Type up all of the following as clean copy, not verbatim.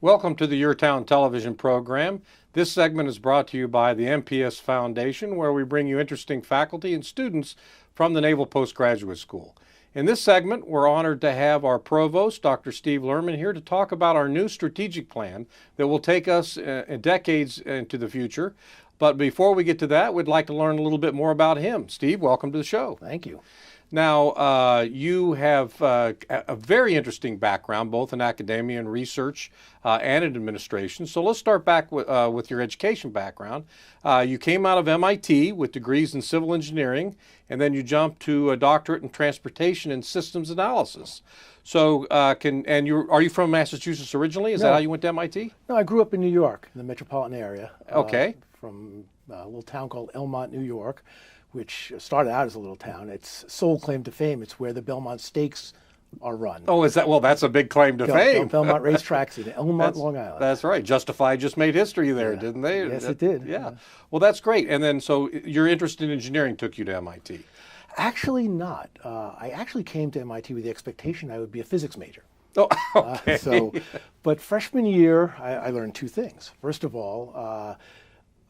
Welcome to the YourTown television program. This segment is brought to you by the N.P.S. Foundation, where we bring you interesting faculty and students from the Naval Postgraduate School. In this segment, we're honored to have our Provost, Dr. Steve Lerman, here to talk about our new strategic plan that will take us decades into the future. But before we get to that, we'd like to learn a little bit more about him. Steve, welcome to the show. Thank you. Now, you have a very interesting background, both in academia and research and in administration. So let's start back with your education background. You came out of MIT with degrees in civil engineering, and then you jumped to a doctorate in transportation and systems analysis. So, are you from Massachusetts originally? Is that how you went to MIT? No, I grew up in New York, in the metropolitan area. Okay. From a little town called Elmont, New York, which started out as a little town. Its sole claim to fame, it's where the Belmont Stakes are run. Oh, is that? Well, that's a big claim to fame. Belmont racetracks in Elmont, Long Island. That's right. Justified just made history there, didn't they? Yes, it did. Yeah. Well, that's great. And then, so your interest in engineering took you to MIT. Actually not. I actually came to MIT with the expectation I would be a physics major. Oh, okay. But freshman year, I learned two things. First of all,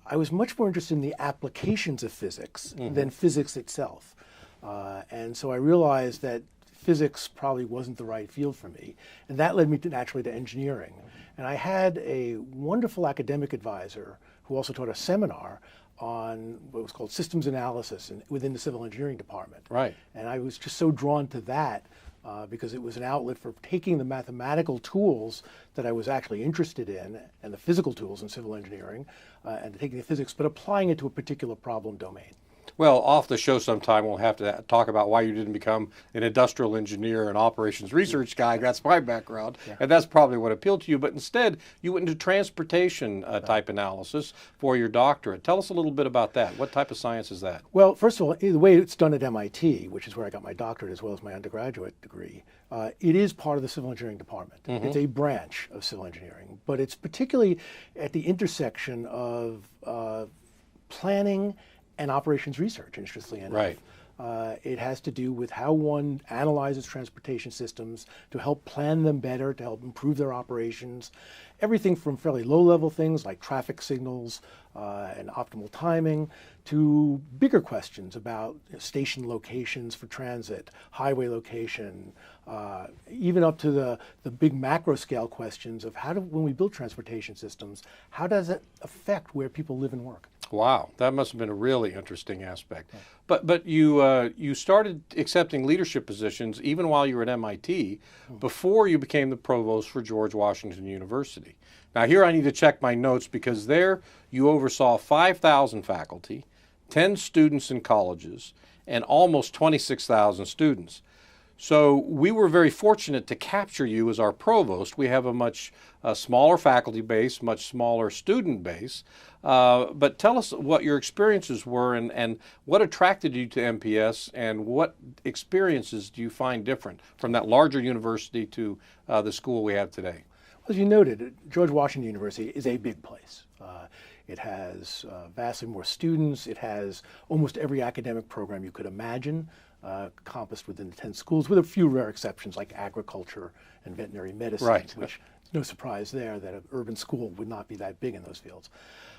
I was much more interested in the applications of physics than physics itself. And so I realized that physics probably wasn't the right field for me. And that led me naturally to engineering. And I had a wonderful academic advisor who also taught a seminar on what was called systems analysis within the civil engineering department. Right. And I was just so drawn to that because it was an outlet for taking the mathematical tools that I was actually interested in and the physical tools in civil engineering and taking the physics, but applying it to a particular problem domain. Well, off the show sometime, we'll have to talk about why you didn't become an industrial engineer and operations research guy. That's my background, and that's probably what appealed to you. But instead, you went into transportation type analysis for your doctorate. Tell us a little bit about that. What type of science is that? Well, first of all, the way it's done at MIT, which is where I got my doctorate as well as my undergraduate degree, it is part of the civil engineering department. It's a branch of civil engineering, but it's particularly at the intersection of planning and operations research, interestingly enough. Right. It has to do with how one analyzes transportation systems to help plan them better, to help improve their operations. Everything from fairly low-level things like traffic signals and optimal timing to bigger questions about station locations for transit, highway location, even up to the big macro scale questions of when we build transportation systems, how does it affect where people live and work? Wow, that must have been a really interesting aspect. But you started accepting leadership positions even while you were at MIT before you became the provost for George Washington University. Now here I need to check my notes because there you oversaw 5,000 faculty, 10 students in colleges, and almost 26,000 students. So we were very fortunate to capture you as our provost. We have a much smaller faculty base, much smaller student base. But tell us what your experiences were and what attracted you to N.P.S. and what experiences do you find different from that larger university to the school we have today? As you noted, George Washington University is a big place. It has vastly more students. It has almost every academic program you could imagine encompassed within the 10 schools, with a few rare exceptions like agriculture and veterinary medicine, which is no surprise there that an urban school would not be that big in those fields.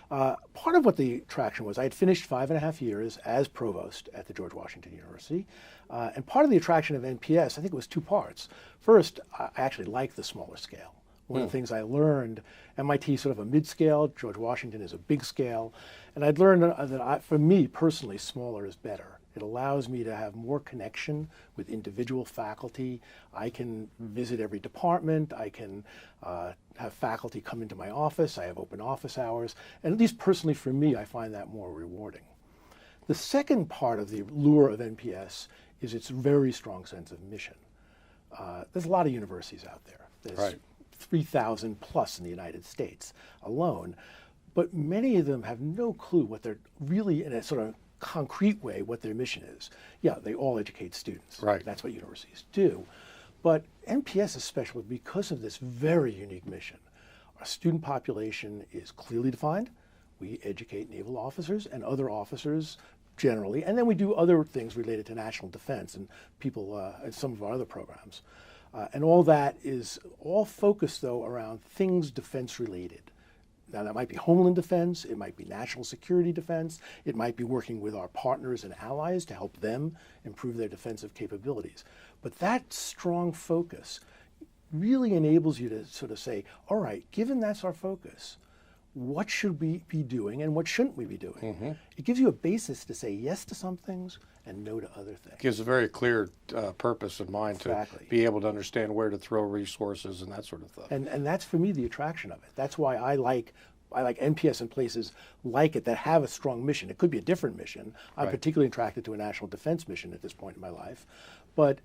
Part of what the attraction was, I had finished 5.5 years as provost at the George Washington University, and part of the attraction of N.P.S., I think it was two parts. First, I actually liked the smaller scale. One of the things I learned, MIT is sort of a mid-scale, George Washington is a big scale, and I'd learned that for me personally, smaller is better. It allows me to have more connection with individual faculty. I can visit every department. I can have faculty come into my office. I have open office hours. And at least personally for me, I find that more rewarding. The second part of the lure of N.P.S. is its very strong sense of mission. There's a lot of universities out there. There's 3,000 plus in the United States alone. But many of them have no clue what they're really, in a sort of concrete way, what their mission is. Yeah, they all educate students. Right. That's what universities do. But N.P.S. is special because of this very unique mission. Our student population is clearly defined. We educate naval officers and other officers generally, and then we do other things related to national defense and people in some of our other programs. And all that is all focused, though, around things defense related. Now, that might be homeland defense, it might be national security defense, it might be working with our partners and allies to help them improve their defensive capabilities. But that strong focus really enables you to sort of say, all right, given that's our focus, what should we be doing and what shouldn't we be doing? Mm-hmm. It gives you a basis to say yes to some things and no to other things. Gives a very clear purpose in mind to be able to understand where to throw resources and that sort of stuff. And that's, for me, the attraction of it. That's why I like N.P.S. and places like it that have a strong mission. It could be a different mission. I'm particularly attracted to a national defense mission at this point in my life. But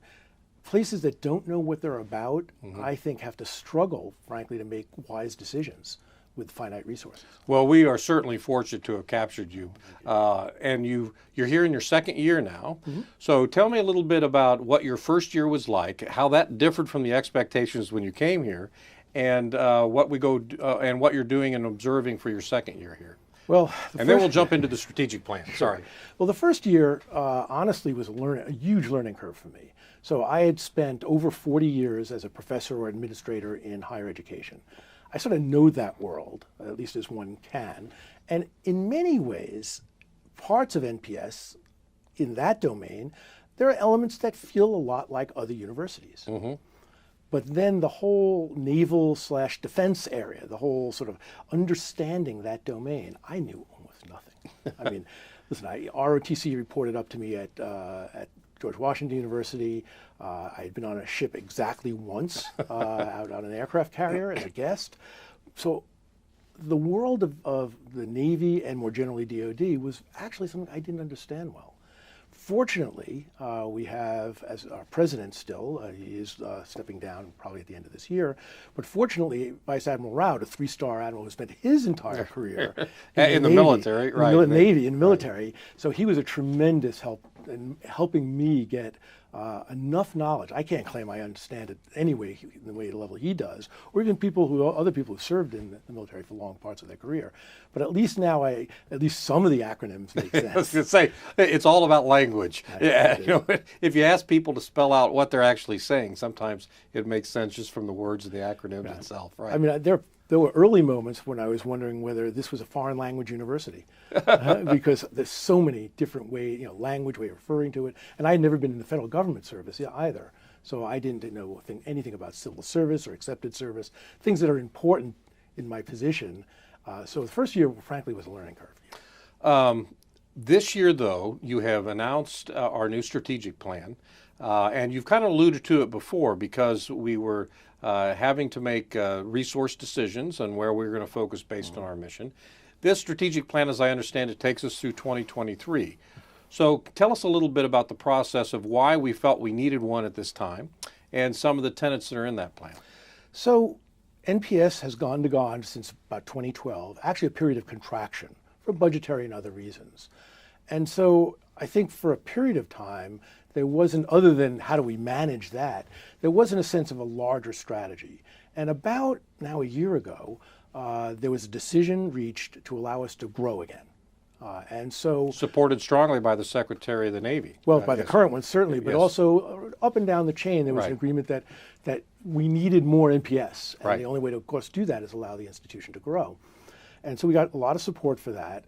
places that don't know what they're about, I think, have to struggle, frankly, to make wise decisions with finite resources. Well, we are certainly fortunate to have captured you. And you're here in your second year now. Mm-hmm. So tell me a little bit about what your first year was like, how that differed from the expectations when you came here, and what you're doing and observing for your second year here. Well, then we'll jump into the strategic plan. Sorry. Well, the first year, honestly, was a huge learning curve for me. So I had spent over 40 years as a professor or administrator in higher education. I sort of know that world, at least as one can. And in many ways, parts of N.P.S. in that domain, there are elements that feel a lot like other universities. Mm-hmm. But then the whole naval/defense area, the whole sort of understanding that domain, I knew almost nothing. I mean, listen, ROTC reported up to me at George Washington University. I had been on a ship exactly once, out on an aircraft carrier as a guest. So the world of the Navy and more generally DoD was actually something I didn't understand well. Fortunately, we have, as our president still, he is stepping down probably at the end of this year, but fortunately, Vice Admiral Rout, a 3-star admiral who spent his entire career in the military, right? In the Navy, in the military. Right. So he was a tremendous help in helping me get enough knowledge. I can't claim I understand it anyway, the level he does, or even other people who served in the military for long parts of their career. But at least now, at least some of the acronyms make sense. I was going to say, it's all about language. Yeah, if you ask people to spell out what they're actually saying, sometimes it makes sense just from the words of the acronym itself. Right. I mean, there were early moments when I was wondering whether this was a foreign language university, because there's so many different language way of referring to it. And I had never been in the federal government service either. So I didn't know anything about civil service or accepted service, things that are important in my position. So the first year, frankly, was a learning curve. This year, though, you have announced our new strategic plan, and you've kind of alluded to it before because we were having to make resource decisions on where we're going to focus based on our mission. This strategic plan, as I understand it, takes us through 2023. So tell us a little bit about the process of why we felt we needed one at this time and some of the tenets that are in that plan. So N.P.S. has gone since about 2012, actually a period of contraction for budgetary and other reasons. And so I think for a period of time, there wasn't, other than how do we manage that, there wasn't a sense of a larger strategy. And about now a year ago, there was a decision reached to allow us to grow again. And so supported strongly by the Secretary of the Navy. Well, by the current one, certainly, but also up and down the chain, there was an agreement that we needed more N.P.S. And the only way to, of course, do that is allow the institution to grow. And so we got a lot of support for that.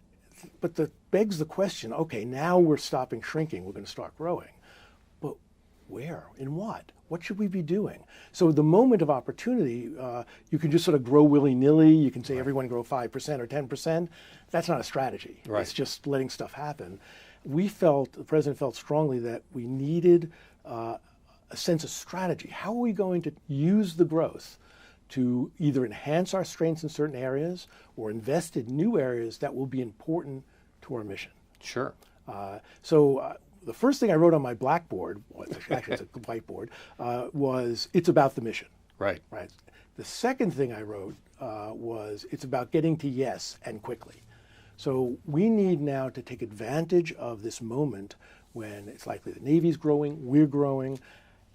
But that begs the question, okay, now we're stopping shrinking, we're going to start growing. But where? In what? What should we be doing? So the moment of opportunity, you can just sort of grow willy-nilly. You can say everyone grow 5% or 10%. That's not a strategy. Right. It's just letting stuff happen. The president felt strongly that we needed a sense of strategy. How are we going to use the growth to either enhance our strengths in certain areas or invest in new areas that will be important to our mission? Sure. The first thing I wrote on my blackboard, actually it's a whiteboard, was it's about the mission. Right. The second thing I wrote was it's about getting to yes and quickly. So we need now to take advantage of this moment when it's likely the Navy's growing, we're growing,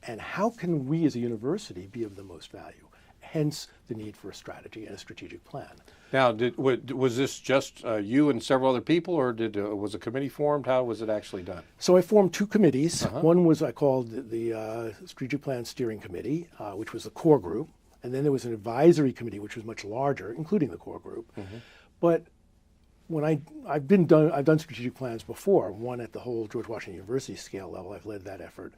and how can we as a university be of the most value? hence the need for a strategy and a strategic plan. Now, was this just you and several other people, or was a committee formed? How was it actually done? So I formed two committees. One was I called the Strategic Plan Steering Committee, which was the core group. And then there was an advisory committee, which was much larger, including the core group. But when I've done strategic plans before, one at the whole George Washington University scale level. I've led that effort.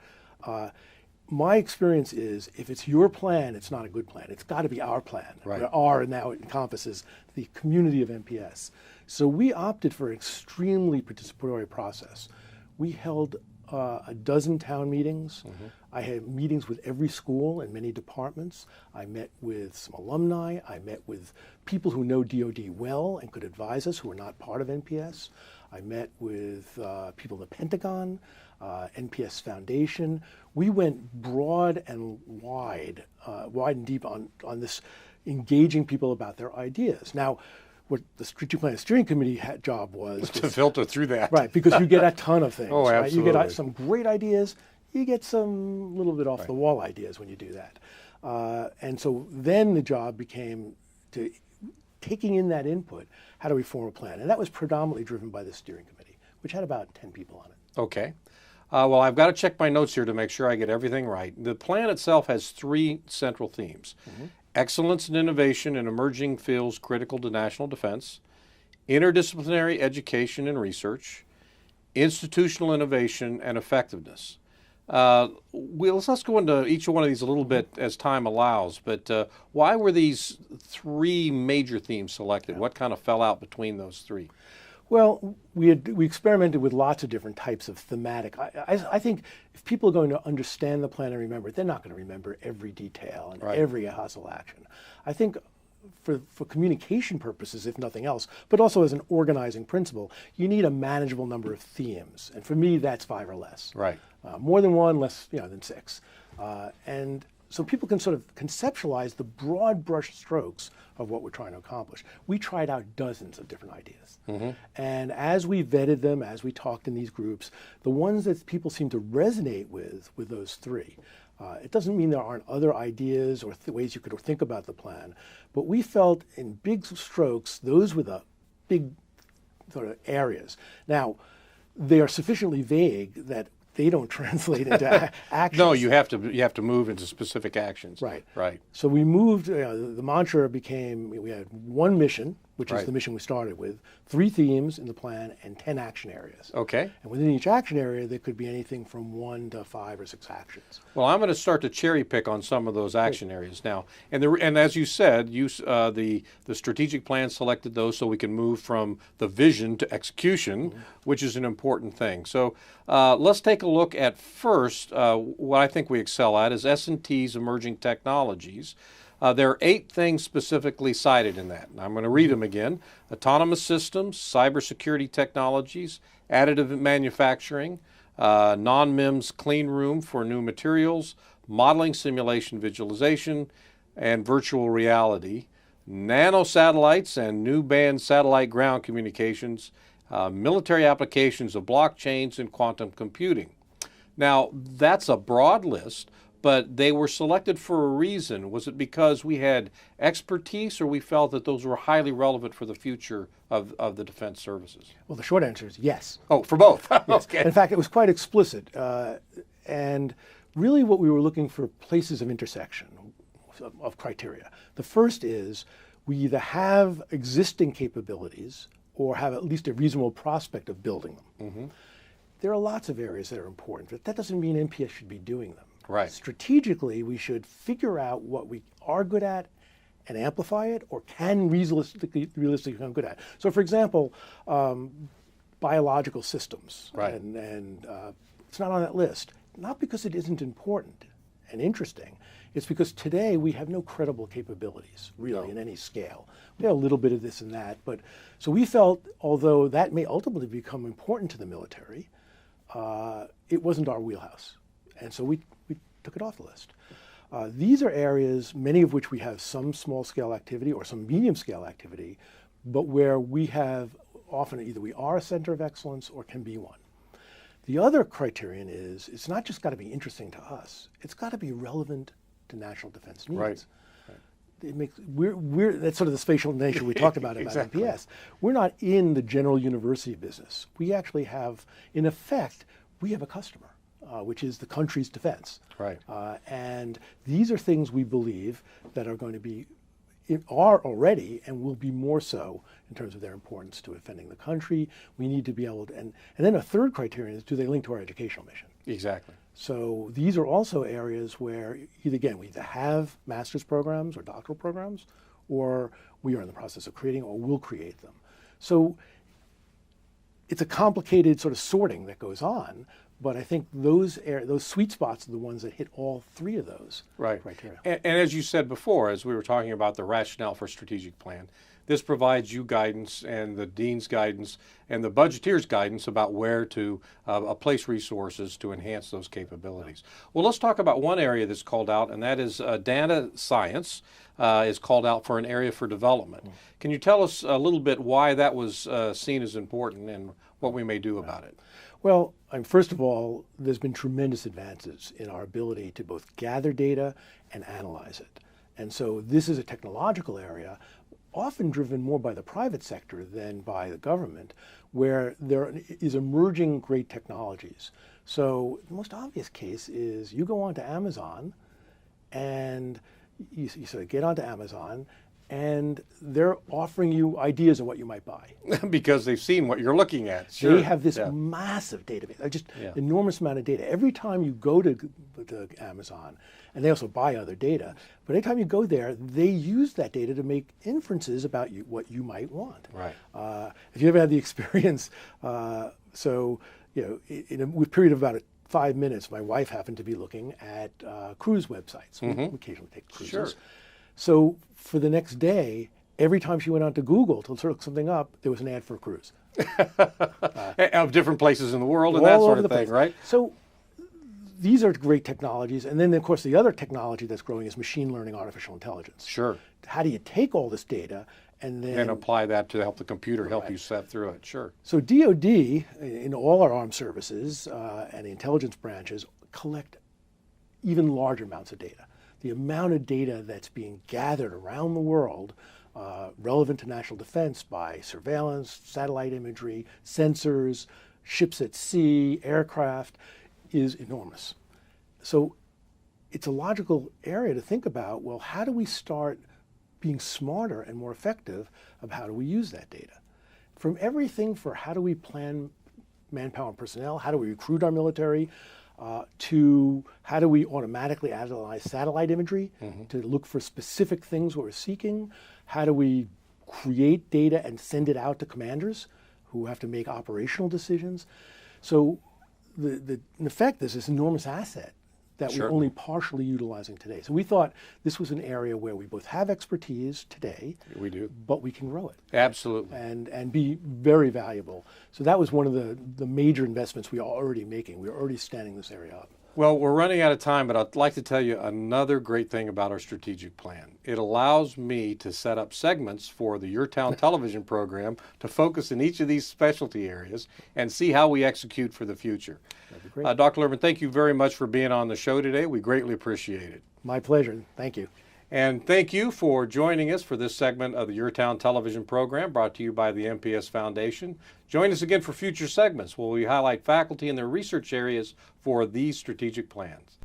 My experience is if it's your plan, it's not a good plan. It's got to be our plan. Right. Where our now encompasses the community of N.P.S. So we opted for an extremely participatory process. We held a dozen town meetings. I had meetings with every school and many departments. I met with some alumni. I met with people who know DoD well and could advise us who are not part of N.P.S. I met with people in the Pentagon, N.P.S. Foundation. We went broad and wide and deep on this, engaging people about their ideas. Now, what the Strategic Plan Steering Committee job was to filter through that. Right, because you get a ton of things. Oh, right? absolutely. You get some great ideas. You get some little bit off the wall ideas when you do that. And so then the job became to taking in that input. How do we form a plan? And that was predominantly driven by the steering committee, which had about 10 people on it. Okay. Well, I've got to check my notes here to make sure I get everything right. The plan itself has three central themes. Excellence and innovation in emerging fields critical to national defense, interdisciplinary education and research, institutional innovation, and effectiveness. Let's go into each one of these a little bit as time allows, but why were these three major themes selected? What kind of fell out between those three? Well, we experimented with lots of different types of thematic. I think if people are going to understand the plan and remember it, they're not going to remember every detail and every hostile action. I think for communication purposes, if nothing else, but also as an organizing principle, you need a manageable number of themes. And for me, that's 5 or less. Right. More than one, less than 6. And so people can sort of conceptualize the broad brush strokes of what we're trying to accomplish. We tried out dozens of different ideas. And as we vetted them, as we talked in these groups, the ones that people seem to resonate with those three. It doesn't mean there aren't other ideas or ways you could think about the plan, but we felt in big strokes, those were the big sort of areas. Now, they are sufficiently vague that they don't translate into actions. No, you have to move into specific actions. Right. Right. So we moved. The mantra became: we had one mission, which is the mission we started with, 3 themes in the plan, and 10 action areas. Okay. And within each action area, there could be anything from 1 to 5 or 6 actions. Well, I'm going to start to cherry pick on some of those action areas now. And as you said, the strategic plan selected those so we can move from the vision to execution, which is an important thing. So let's take a look at first what I think we excel at is S&T's emerging technologies. There are 8 things specifically cited in that. And I'm going to read them again. Autonomous systems, cybersecurity technologies, additive manufacturing, non-MIMS clean room for new materials, modeling, simulation, visualization, and virtual reality, nanosatellites and new band satellite ground communications, military applications of blockchains and quantum computing. Now, that's a broad list, but they were selected for a reason. Was it because we had expertise or we felt that those were highly relevant for the future of the defense services? Well, the short answer is yes. Oh, for both. Yes. Okay. In fact, it was quite explicit. And really what we were looking for places of intersection of criteria. The first is we either have existing capabilities or have at least a reasonable prospect of building them. There are lots of areas that are important, but that doesn't mean N.P.S. should be doing them. Right. Strategically, we should figure out what we are good at and amplify it, or can realistically become good at. So, for example, biological systems, Right. and it's not on that list. Not because it isn't important and interesting. It's because today we have no credible capabilities, really, in any scale. We have a little bit of this and that, but so we felt, although that may ultimately become important to the military, it wasn't our wheelhouse, and so we took it off the list. These are areas, many of which we have some small-scale activity or some medium-scale activity, but where we have often either we are a center of excellence or can be one. The other criterion is it's not just got to be interesting to us, it's got to be relevant to national defense needs. Right. we're that's sort of the spatial nature we talked about Exactly. N.P.S. We're not in the general university business. We actually have, in effect, we have a customer, which is the country's defense. Right. And these are things we believe that are going to be, are already and will be more so in terms of their importance to defending the country. We need to be able to, and then a third criterion is, do they link to our educational mission? Exactly. So these are also areas where we either have master's programs or doctoral programs, or we are in the process of creating or will create them. So it's a complicated sort of sorting that goes on, but I think those sweet spots are the ones that hit all three of those criteria. And as you said before, as we were talking about the rationale for strategic plan, this provides you guidance and the dean's guidance and the budgeteer's guidance about where to place resources to enhance those capabilities. Well, let's talk about one area that's called out, and that is data science is called out for an area for development. Can you tell us a little bit why that was seen as important and what we may do about it? Well, first of all, there's been tremendous advances in our ability to both gather data and analyze it. And so this is a technological area often driven more by the private sector than by the government, where there is emerging great technologies. So the most obvious case is you go onto Amazon and you sort of get onto Amazon and they're offering you ideas of what you might buy. Because they've seen what you're looking at. Sure. They have this massive database, just enormous amount of data. Every time you go to Amazon, and they also buy other data, but every time you go there, they use that data to make inferences about what you might want. Right. If you ever had the experience, in a period of about 5 minutes, my wife happened to be looking at cruise websites. We occasionally take cruises. Sure. So for the next day, every time she went onto Google to look something up, there was an ad for a cruise. Of different places in the world and that sort of thing, right? So these are great technologies. And then, of course, the other technology that's growing is machine learning, artificial intelligence. Sure. How do you take all this data and then apply that to help the computer help you set through it? Sure. So DoD, in all our armed services and the intelligence branches, collect even larger amounts of data. The amount of data that's being gathered around the world relevant to national defense by surveillance, satellite imagery, sensors, ships at sea, aircraft is enormous. So it's a logical area to think about, well, how do we start being smarter and more effective of how do we use that data? From everything for how do we plan manpower and personnel, how do we recruit our military, to how do we automatically analyze satellite imagery to look for specific things we're seeking, how do we create data and send it out to commanders who have to make operational decisions. So in effect, there's this enormous asset that we're only partially utilizing today. So we thought this was an area where we both have expertise today, we do, but we can grow it. Absolutely. And be very valuable. So that was one of the major investments we are already making. We're already standing this area up. Well, we're running out of time, but I'd like to tell you another great thing about our strategic plan. It allows me to set up segments for the YourTown television program to focus in each of these specialty areas and see how we execute for the future. That'd be great. Dr. Lerman, thank you very much for being on the show today. We greatly appreciate it. My pleasure. Thank you. And thank you for joining us for this segment of the YourTown television program brought to you by the N.P.S. Foundation. Join us again for future segments where we highlight faculty and their research areas for these strategic plans.